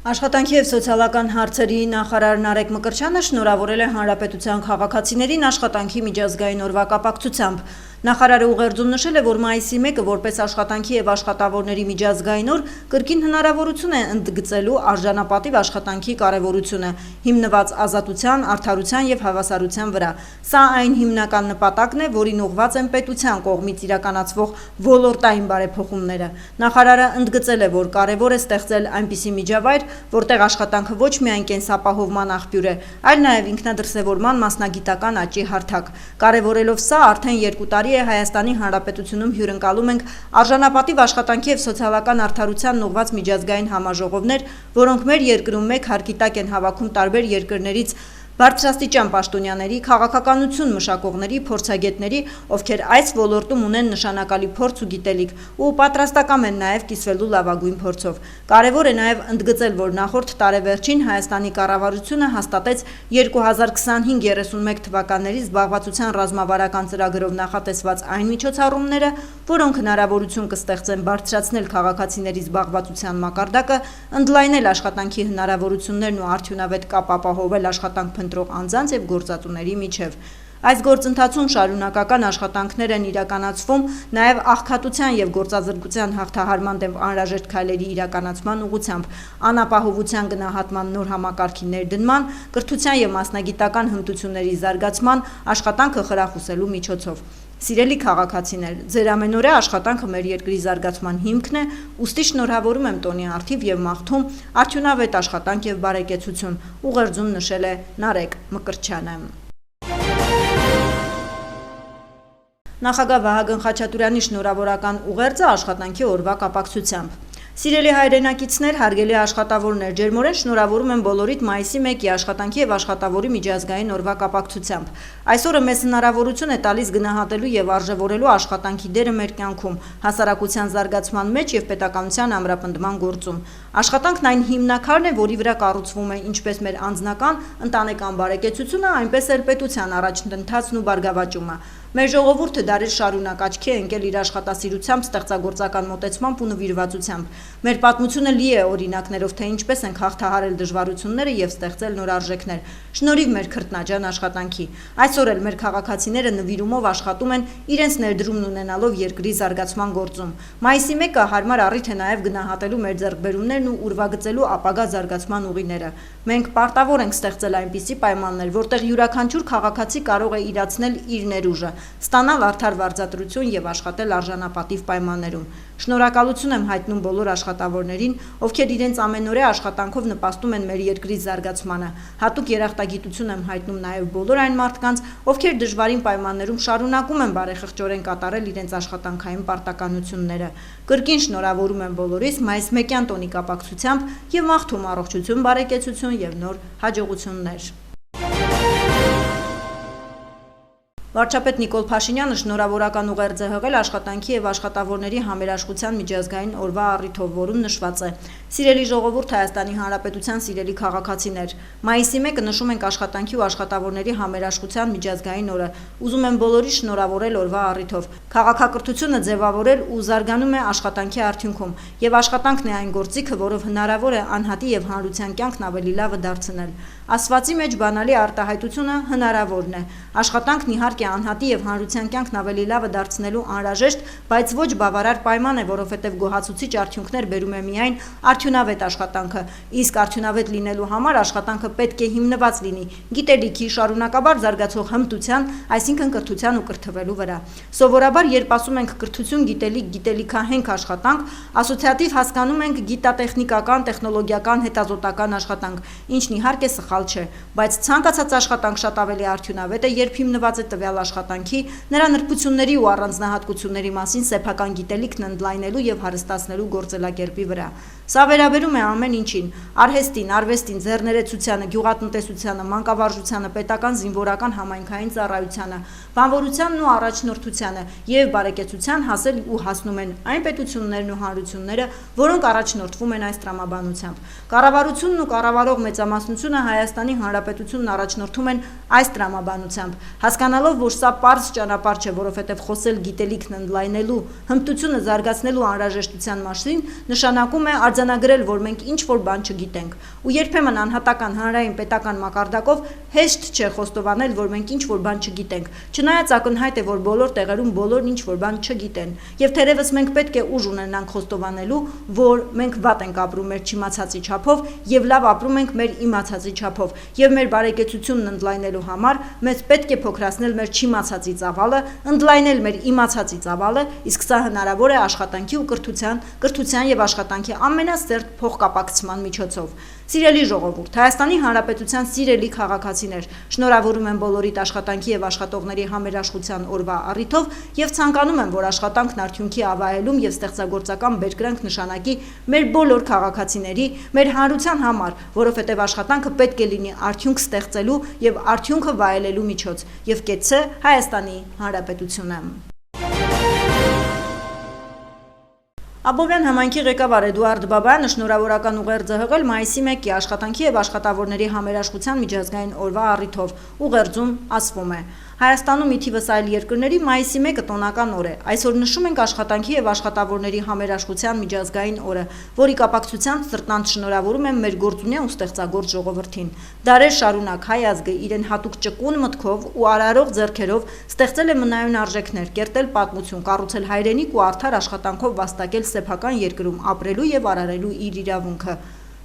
Աշխատանքի և սոցիալական հարցերի նախարար Նարեկ Մկրտչյանը շնորհավորել է հանրապետության քաղաքացիներին աշխատանքի միջազգային օրվա կապակցությամբ։ Նախարարը ուղերձում նշել է, որ մայիսի 1-ը որպես աշխատանքի և աշխատավորների միջազգային օր կրկին հնարավորություն է ընդգծելու արժանապատիվ աշխատանքի կարևորությունը, հիմնված ազատության, արդարության և հավասարության վրա։ Սա այն հիմնական նպատակն է, որին ուղղված են պետության կողմից իրականացվող ոլորտային բարեփոխումները։ Նախարարը ընդգծել է, որ կարևոր է ստեղծել այնպիսի միջավայր, որտեղ աշխատանքը ոչ միայն կենսապահովման աղբյուր է, այլ նաև ինքնադրսևորման մասնագիտական աճի հարթակ։ Կարևորելով սա, արդեն 2 տարի է Հայաստանի Հանրապետությունում հյուրընկալում ենք արժանապատիվ աշխատանքի և սոցիալական արդարությանն ուղղված միջազգային համաժողովներ, որոնք մեր երկրում մեկ հարկի տակ են հավաքում տարբեր երկրներից բարձրաստիճան պաշտոնյաների, քաղաքականություն մշակողների, փորձագետների, ովքեր այս ոլորտում ունեն նշանակալի փորձ ու գիտելիք ու պատրաստակամ են նաև կիսվելու լավագույն փորձով։ Կարևոր է նաև ընդգծել, որ նախորդ տարեվերջին Հայաստանի կառավարությունը հաստատեց 2025-31 թվականների զբաղվածության ռազմավարական ծրագրով նախատեսված այն միջոցառումները, որոնք հնարավորություն կստեղծեն բարձրացնել քաղաքացիների զբաղվածության մակարդակը, ընդլայնել աշխատանքի հնարավորություններն ու արդյունավետ կապ ապահովել աշխատանք փնտրող անձանց և գործատուների միջև։ Այս գործընթացում շարունակական աշխատանքներ են իրականացվում նաև աղքատության և գործազրկության հաղթահարման դեմ անհրաժեշտ քայլերի իրականացման ուղղությամբ, անապահովության գնահատման նոր համակարգի ներդնման, կրթության և մասնագիտական հմտությունների զարգացման, աշխատանքը խրախուսելու միջոցով։ Սիրելի քաղաքացիներ, ձեր ամենօրյա աշխատանքը մեր երկրի զարգացման հիմքն է, ուստի շնորհավորում եմ տոնի առթիվ և մաղթում արդյունավետ աշխատանք և բարեկեցություն, ուղերձում նշել է Նարեկ Մկրտչյանը։ Նախագահ Վահագն Խաչատուրյանի շնորհավորական ուղերձը աշխատանքի օրվա կապակցությամբ։ Սիրելի հայրենակիցներ, հարգելի աշխատավորներ, ջերմորեն շնորհավորում եմ բոլորիդ մայիսի 1-ի աշխատանքի և աշխատավորի միջազգային օրվա կապակցությամբ։ Այս օրը մեզ հնարավորություն է տալիս գնահատելու և արժևորելու աշխատանքի դերը մեր կյանքում, հասարակության զարգացման մեջ և պետականության ամրապնդման գործում։ Աշխատանքն այն հիմնաքարն է, որի վրա կառուցվում է ինչպես մեր անձնական, ընտանեկան բարեկեցությունը, այնպես էլ պետության առաջընթացն ու բարգավաճումը։ Մեր ժողովուրդը դարեր շարունակ աչքի է ընկել իր աշխատասիրությամբ, ստեղծագործական մոտեցմամբ ու նվիրվածությամբ։ Մեր պատմությունը լի է օրինակներով, թե ինչպես ենք հաղթահարել դժվարությունները և ստեղծել նոր արժեքներ։ Շնորհիվ մեր քրտնաջան աշխատանքի։ Այսօր էլ մեր քաղաքացիները նվիրումով աշխատում են իրենց ներդրումն ունենալով երկրի զարգացման գործում։ Մայիսի 1-ը հարմար առիթ է նաև գնահատելու մեր ձեռքբերումներն ու ուրվագծելու ապագա զարգացման ուղիները։ Մենք պարտավոր ենք ստեղծել այնպիսի պայմաններ, որտեղ յուրաքանչյուր քաղաքացի կարող է իրացնել իր ներուժը, ստանալ արդար վարձատրություն և աշխատել արժանապատիվ պայմաններում։ Շնորհակալություն եմ հայտնում բոլոր աշխատավորներին, ովքեր իրենց ամենօրյա աշխատանքով նպաստում են մեր երկրի զարգացմանը։ Հատուկ երախտագիտություն եմ հայտնում նաև բոլոր այն մարդկանց, ովքեր դժվարին պայմաններում շարունակում են բարեխղճորեն կատարել իրենց աշխատանքային պարտականությունները։ Կրկին շնորհավորում եմ բոլորիս մայիս 1-յան տոնի կապակցությամբ և մաղթում առողջություն, բարեկեցություն և նոր հաջողություններ։ Վարչապետ Նիկոլ Փաշինյանը շնորհավորական ուղերձ է հղել աշխատանքի և աշխատավորների համերաշխության միջազգային օրվա առիթով, որում նշված է. Սիրելի ժողովուրդ, Հայաստանի Հանրապետության սիրելի քաղաքացիներ, մայիսի 1-ը նշում ենք աշխատանքի ու աշխատավորների համերաշխության միջազգային օրը։ Ուզում եմ բոլորի շնորհավորել օրվա առիթով։ Քաղաքակրթությունը ձևավորել ու զարգանում է աշխատանքի արդյունքում, և աշխատանքն է այն գործիքը, որով հնարավոր է անհատի և հանրության կյանքն ավելի լավը դարձնել։ Ասվածի մեջ բանալի արտահայտությունը հնարավորն է։ Աշխատանքն իհարկե անհատի և հանրության կյանքն ավելի լավը դարձնելու անհրաժեշտ, բայց ոչ բավարար պայման է, որովհետև գոհացուցիչ արդյունքներ բերում է միայն արդյունավետ աշխատանքը, իսկ արդյունավետ լինելու համար աշխատանքը պետք է հիմնված լինի գիտելիքի, շարունակաբար զարգացող հմտության, այսինքն կրթության ու կրթվելու վրա։ Սովորաբար, երբ ասում ենք կրթություն, գիտելիք, գիտելիքահենք աշխատանք, ասոցիատիվ հասկանում ենք գիտատեխնիկական, տեխնոլոգիական, հետազոտական աշխատանք, ինչն իհարկե սխալ չէ, բայց ցանկացած աշխատանք շատ ավելի արդյունավետ է, երբ հիմնված է տվյալ աշխատանքի, նրա նրբությունների ու առանձնահատկությունների մասին սեփական գիտելիքն ընդլայնելու և հարստացնելու գործելակերպի վրա։ Սա վերաբերում է ամեն ինչին՝ արհեստին, արվեստին, ձեռներեցությանը, գյուղատնտեսությանը, մանկավարժությանը, պետական զինվորական համայնքային ծառայությանը, բանվորությանն ու առաջնորդությանը և բարեկեցության հասել ու հասնում են այն պետություններն ու հանրությունները, որոնք առաջնորդվում են այս տրամաբանությամբ։ Կառավարությունն ու կառավարող մեծամասնությունը Հայաստանի Հանրապետությունն առաջնորդում են այս տրամաբանությամբ, հասկանալով, որ սա պարզ ճանապարհ չէ, որովհետև խոսել գիտելիքն ընդլայնելու, հմտությունը զարգացնելու անհրաժեշտության մասին նշանակում է արձանագրել, որ մենք ինչ-որ բան չգիտենք։ Ու երբեմն անհատական հանրային պետական մակարդակով հեշտ չէ խոստովանել, որ մենք ինչ-որ բան չգիտենք, չնայած ակնհայտ է, որ բոլոր տեղերում բոլորն ինչ-որ բան չգիտեն։ Եվ թերևս մենք պետք է ուժ ունենանք խոստովանելու, որ մենք վատ ենք ապրում մեր չիմացածի չափով եւ լավ ապրում ենք մեր իմացածի չափով, եւ մեր բարեկեցությունն ընդլայնելու համար մեզ պետք է փոքրացնել մեր չիմացածի ծավալը, ընդլայնել մեր իմացածի ծավալը, իսկ սա հնարավոր է աշխատանքի ու կրթության եւ աշխատանքի ամենասերտ փոխկապակցման միջոցով։ Սիրելի ժողովուրդ, Հայաստանի Հանրապետության սիրելի քաղաքացիներ, շնորհավորում եմ բոլորիդ աշխատանքի եւ աշխատողների համերաշխության օրվա առիթով եւ ցանկանում եմ, որ աշխատանքն արդյունքի ավայելում եւ ստեղծագործական բերկրանք նշանակի մեր բոլոր քաղաքացիների, մեր հանրության համար, որովհետեւ աշխատանքը պետք է լինի արդյունք ստեղծելու եւ արդյունքը վայելելու միջոց եւ կեցցե Հայաստանի Հանրապետությունը։ Աբովյան համայնքի ղեկավար Էդուարդ Բաբայանը շնորհավորական ուղերձ է հղել մայիսի 1-ի աշխատանքի եւ աշխատավորների համերաշխության միջազգային օրվա առիթով։ Ուղերձում ասվում է. Հայաստանում ի թիվս այլ երկրների մայիսի 1-ը տոնական օր է։ Այսօր նշում ենք աշխատանքի եւ աշխատավորների համերաշխության միջազգային օրը, որի կապակցությամբ սրտանց շնորհավորում եմ մեր գործունյա ու ստեղծագործ ժողովրդին։ Դարեր շարունակ հայ ազգը իրեն հատուկ ճկուն մտքով ու արարող ձեռքերով ստեղծել է մնայուն արժեքներ, կերտել պատմություն, կառուցել հայրենիք ու արդար աշխատանքով վաստակել սեփական երկրում ապրելու եւ արարելու իր իրավունքը։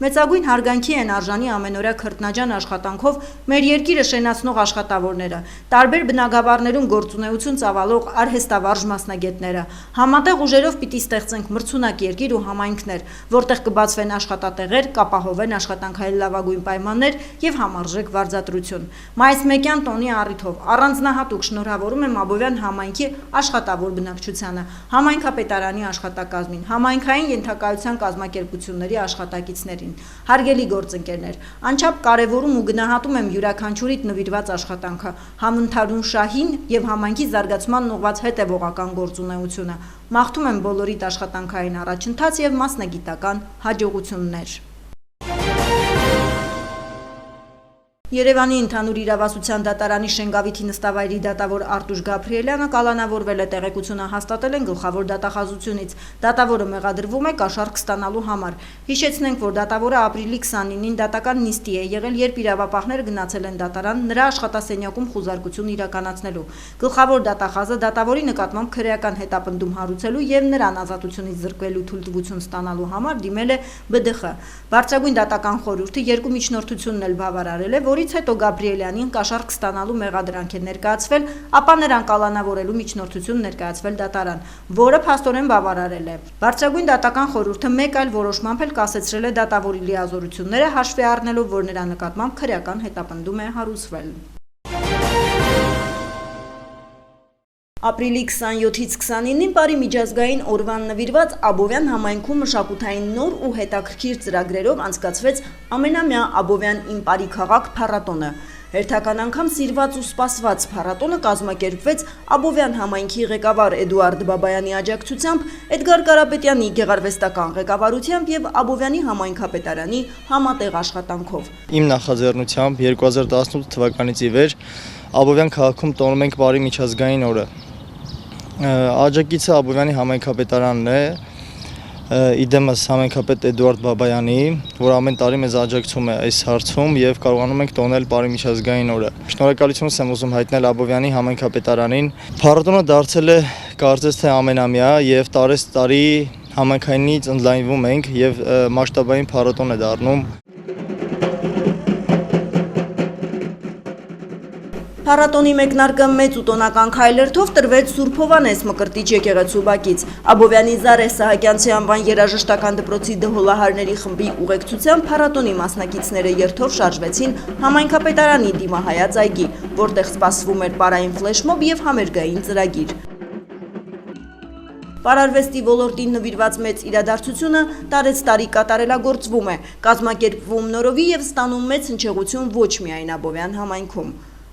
Մեծագույն հարգանքի են արժանի ամենօրյա քրտնաջան աշխատանքով մեր երկիրը շենացնող աշխատավորները, տարբեր բնագավառներում գործունեություն ծավալող արհեստավարժ մասնագետները։ Համատեղ ուժերով պիտի ստեղծենք մրցունակ երկիր ու համայնքներ, որտեղ կբացվեն աշխատատեղեր, կապահովեն աշխատանքային լավագույն պայմաններ եւ համարժեք վարձատրություն։ Մայիս 1-յան տոնի առիթով առանձնահատուկ շնորհավորում եմ Աբովյան համայնքի աշխատավոր բնակչությանը, համայնքապետարանի աշխատակազմին, համայնքային ենթակայության կազմակերպությունների աշխատակիցներին։ Հարգելի գործընկերներ, անչափ կարևորում ու գնահատում եմ յուրաքանչյուրիդ նվիրված աշխատանքը, համընդհանուր շահին եւ համայնքի զարգացմանն ուղղված հետեւողական գործունեությունը։ Մաղթում եմ բոլորիդ աշխատանքային առաջընթաց եւ մասնագիտական հաջողություններ։ Երևանի ընդհանուր իրավասության դատարանի Շենգավիթի նստավայրի դատավոր Արտուշ Գաբրիելյանը կալանավորվել է, տեղեկությունը հաստատել են գլխավոր դատախազությունից։ Դատավորը մեղադրվում է կաշառք ստանալու համար։ Հիշեցնենք, որ դատավորը ապրիլի 29-ին դատական նիստի է եղել, երբ իրավապահները գնացել են դատարան նրա աշխատասենյակում խուզարկություն իրականացնելու։ Գլխավոր դատախազը դատավորի նկատմամբ քրեական հետապնդում հարուցելու եւ նրան ազատությունից զրկվելու թույլտվություն ստանալու համար դիմել է ԲԴԽ։ Բարձրագույն դատական խորհուրդը երկու միջնորդությունն էլ բավարարել է, որից հետո Գաբրիելյանին կաշառք ստանալու մեղադրանք է ներկայացվել, ապա նրան կալանավորելու միջնորդություն ներկայացվել դատարան, որը փաստորեն բավարարել է։ Բարձրագույն դատական խորհուրդը մեկ այլ որոշմամբ էլ կասեցրել է դատավորի լիազորությունները, հաշվի առնելով, որ նրա նկատմամբ քրեական հետապնդում է հարուցվել։ Ապրիլի 27-ից 29-ին Պարի միջազգային օրվան նվիրված Աբովյան համայնքում մշակութային նոր ու հետաքրքիր ծրագրերով անցկացվեց ամենամյա Աբովյան իմ Պարի քաղաք փառատոնը։ Հերթական անգամ սիրված ու սպասված փառատոնը կազմակերպվեց Աբովյան համայնքի ղեկավար Էդուարդ Բաբայանի աջակցությամբ, Էդգար Կարապետյանի գեղարվեստական ղեկավարությամբ եւ Աբովյանի համայնքապետարանի համատեղ աշխատանքով։ Իմ նախաձեռնությամբ 2018 թվականից ի վեր Աբովյան քաղաքում տոնում ենք Պարի միջազգային օրը։ Աջակիցը Աբովյանի համայնքապետարանն է, իդեմս համայնքապետ Էդուարդ Բաբայանի, որ ամեն տարի մեզ աջակցում է այս հարցում եւ կարողանում ենք տոնել Պարի միջազգային օրը։ Շնորհակալությունս եմ ուզում հայտնել Աբովյանի համայնքապետարանին։ Փառատոնը դարձել է կարծես թե ամենամյա եւ տարեցտարի համայնքայինից ընդլայնվում ենք եւ մասշտաբային փառատոն է դառնում։ Փառատոնի մեկնարկը մեծ ու տոնական քայլերթով տրվեց Սուրբ Հովհաննես Մկրտիչ եկեղեցու բակից։ Աբովյանի Զարե Սահակյանցի անվան երաժշտական դպրոցի դհոլահարների խմբի ուղեկցությամբ փառատոնի մասնակիցները երթով շարժվեցին համայնքապետարանի դիմահայաց այգի, որտեղ սպասվում էր պարային ֆլեշմոբ եւ համերգային ծրագիր։ Պարարվեստի ոլորտին նվիրված մեծ իրադարձությունը տարեցտարի կատարելագործվում է, կազմակերպվում նորովի եւ ստանում մեծ հնչեղություն ոչ միայն Աբովյան համայնքում։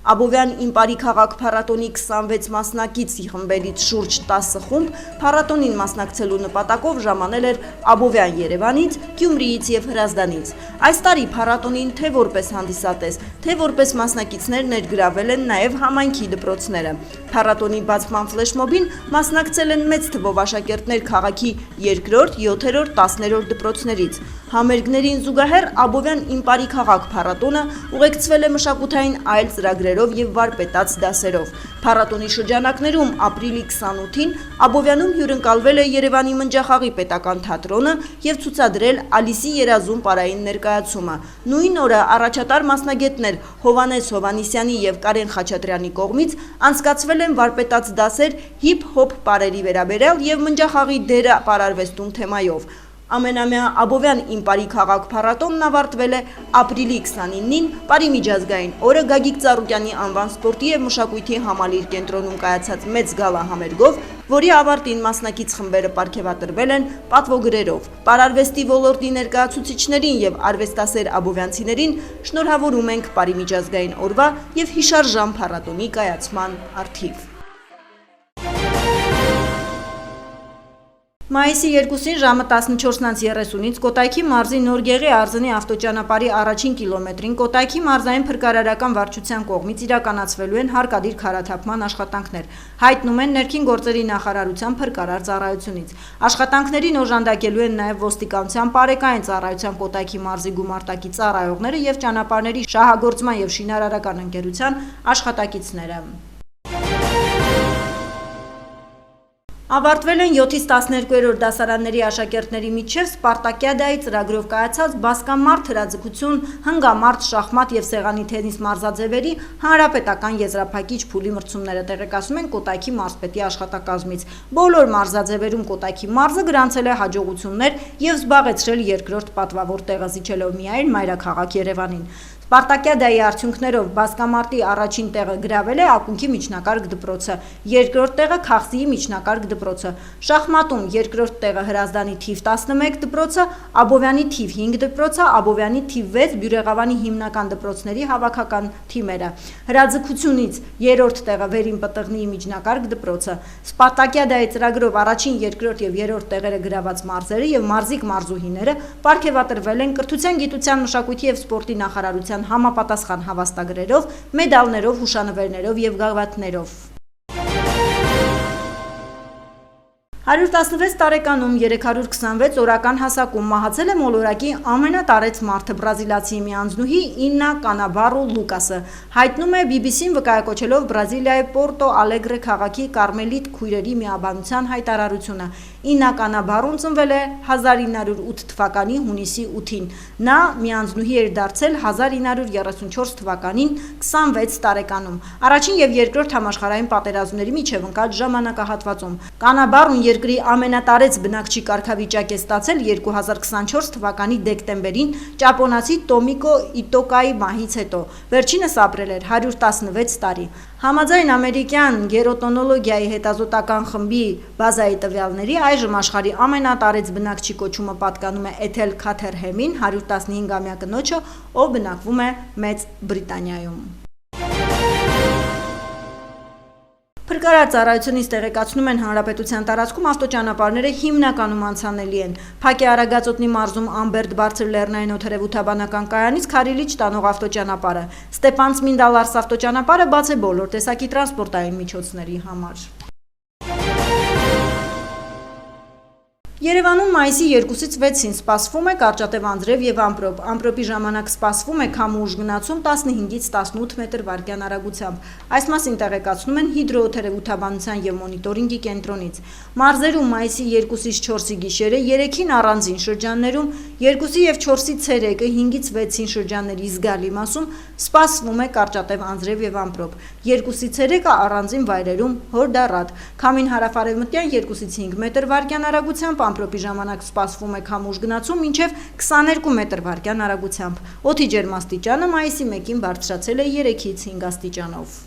Աբովյան իմ Պարի քաղաք փառատոնի 26 մասնակից խմբերից շուրջ 10 խումբ փառատոնին մասնակցելու նպատակով ժամանել էր Աբովյան Երևանից, Գյումրիից եւ Հրազդանից։ Այս տարի փառատոնին թե որպես հանդիսատես, թե որպես մասնակիցներ ներգրավել են նաեւ համայնքի դպրոցները։ Փառատոնի բացման ֆլեշմոբին մասնակցել են մեծ թվով աշակերտներ քաղաքի 2-րդ, 7-րդ, 10-րդ դպրոցներից։ Համերգներին զուգահեռ Աբովյան Իմ Պարի քաղաք փառատոնը ուղեկցվել է մշակութային այլ ծրագրերով եւ վարպետաց դասերով։ Փառատոնի շրջանակներում ապրիլի 28-ին Աբովյանում հյուրընկալվել է Երևանի Մնջախաղի պետական թատրոնը եւ ցուցադրել Ալիսի երազում պարային ներկայացումը։ Նույն օրը առաջատար մասնագետներ Հովանես Հովանիսյանի եւ Կարեն Խաչատրյանի կողմից անցկացվել են վարպետաց դասեր հիփ-հոփ պարերի վերաբերյալ եւ Մնջախաղի դերը պարարվեստում թեմայով։ Ամենամյա Աբովյան Իմ Պարի քաղաք փառատոնն ավարտվել է ապրիլի 29-ին Պարի միջազգային օրը Գագիկ Ծառուկյանի անվան սպորտի եւ մշակույթի համալիր կենտրոնում կայացած մեծ գալա համերգով, որի ավարտին մասնակից խմբերը պարգևատրվել են պատվոգրերով։ Պարարվեստի ոլորտի ներկայացուցիչներին եւ արվեստասեր աբովյանցիներին շնորհավորում ենք Պարի միջազգային օրվա եւ հիշարժան փառատոնի կայացման առթիվ։ Մայիսի 2-ին ժամը 14:30-ից Կոտայքի մարզի Նորգեղի Արզնի ավտոճանապարհի առաջին կիլոմետրին Կոտայքի մարզային փրկարարական վարչության կողմից իրականացվելու են հարկադիր քարաթափման աշխատանքներ, հայտնում են ներքին գործերի նախարարության փրկարար ծառայությունից։ Աշխատանքներին օժանդակելու են նաև ոստիկանության բարեկային ծառայության Կոտայքի մարզի գումարտակի ծառայողները եւ ճանապարհների շահագործման եւ շինարարական ընկերության աշխատակիցները։ Ավարտվել են 7-ից 12-րդ դասարանների աշակերտների միջև Սպարտակիադայի ծրագրով կայացած բասկամարտ, հրաձգություն, հնգամարտ, շախմատ եւ սեղանի թենիս մարզաձևերի հանրապետական եզրափակիչ փուլի մրցումները տեղեկացնում են Կոտայքի մարզպետի աշխատակազմից։ Բոլոր մարզաձևերում Կոտայքի մարզը գրանցել է հաջողություններ եւ զբաղեցրել երկրորդ պատվավոր տեղը, զիջելով միայն մայրաքաղաք Երևանին։ Սպարտակիադայի արդյունքներով բասկամարտի առաջին տեղը գրավել է Ակունքի միջնակարգ դպրոցը, երկրորդ տեղը Քաղցիի միջնակարգ դպրոցը, շախմատում երկրորդ տեղը Հրազդանի թիվ 11 դպրոցը, Աբովյանի թիվ 5 դպրոցը, Աբովյանի թիվ 6 Բյուրեղավանի հիմնական դպրոցների հավաքական թիմերը, հրաձգությունից երրորդ տեղը Վերին Պտղնիի միջնակարգ դպրոցը։ Սպարտակիադայի ծրագրով առաջին, երկրորդ եւ երրորդ տեղերը գրաված մարզերը եւ մարզիկ մարզուհիները պարգևատրվել են Կրթության, գիտության, մշակույթի եւ սպորտի նախարարության համապատասխան հավաստագրերով, մեդալներով, հուշանվերներով եւ գավաթներով։ 116 տարեկանում 326 օրական հասակում մահացել է մոլորակի ամենատարեց մարդը բրազիլացի մի անձնուհի Իննա Կանաբարո Լուկասը, հայտնում է BBC-ն վկայակոչելով Բրազիլիայի Պորտո Ալեգրե քաղաքի Կարմելիտ քույրերի միաբանության հայտարարությունը։ Իննա Կանաբարոն ծնվել է 1908 թվականի հունիսի 8-ին։ Նա մի անձնուհի էր դարձել 1934 թվականին 26 տարեկանում։ Առաջին եւ երկրորդ համաշխարհային պատերազմների միջև ընկած ժամանակահատվածում Կանաբարոն երկրի ամենատարեց բնակչի կարգավիճակ է ստացել 2024 թվականի դեկտեմբերին ճապոնացի Տոմիկո Իտոկայի մահից հետո։ Վերջինս ապրել էր 116 տարի։ Համաձայն ամերիկյան գերոտոնոլոգիայի հետազոտական խմբի բազայի տվյալների այժմ աշխարհի ամենատարեց բնակչի կոչումը պատկանում է Էթել Քաթերհեմին, 115-ամյա կնոջը, ով բնակվում է Մեծ Բրիտանիայում։ Փրկարար ծառայությունից տեղեկացնում են հանրապետության տարածքում ավտոճանապարհները հիմնականում անցանելի են։ Փակե Արագածոտնի մարզում Ամբերդ բարձր լեռնային օդերևութաբանական կայանից Քարիլիչ տանող ավտոճանապարհը, Ստեփան-Ծմինդալարս ավտոճանապարհը բաց է բոլոր տեսակի տրանսպորտային միջոցների համար։ Երևանում մայիսի 2-ից 6-ին սպասվում է կարճատև անձրև եւ ամպրոպ։ Ամպրոպի ժամանակ սպասվում է քամու ուժ գնացում 15-ից 18 մետր վարկյան արագությամբ։ Այս մասին տեղեկացնում են հիդրոօդերևութաբանության եւ մոնիտորինգի կենտրոնից։ Մարզերում մայիսի 2-ից 4-ի գիշերը 3-ին առանձին շրջաններում, 2-ի եւ 4-ի ցերեկը 5-ից 6-ին շրջանների զգալի մասում սպասվում է կարճատև անձրև եւ ամպրոպ։ 2-ի ցերեկը առանձին վայրերում հորդառատ։ Քամին հարավարևմտյան 2-ից 5 մետր վարկյան արագությամբ ամպրոպի ժամանակ սպասվում է քամուշ գնացում մինչև 22 մետր վարկյան արագությամբ։ Օդի ջերմաստիճանը մայիսի 1-ին բարձրացել է 3-ից 5 աստիճանով։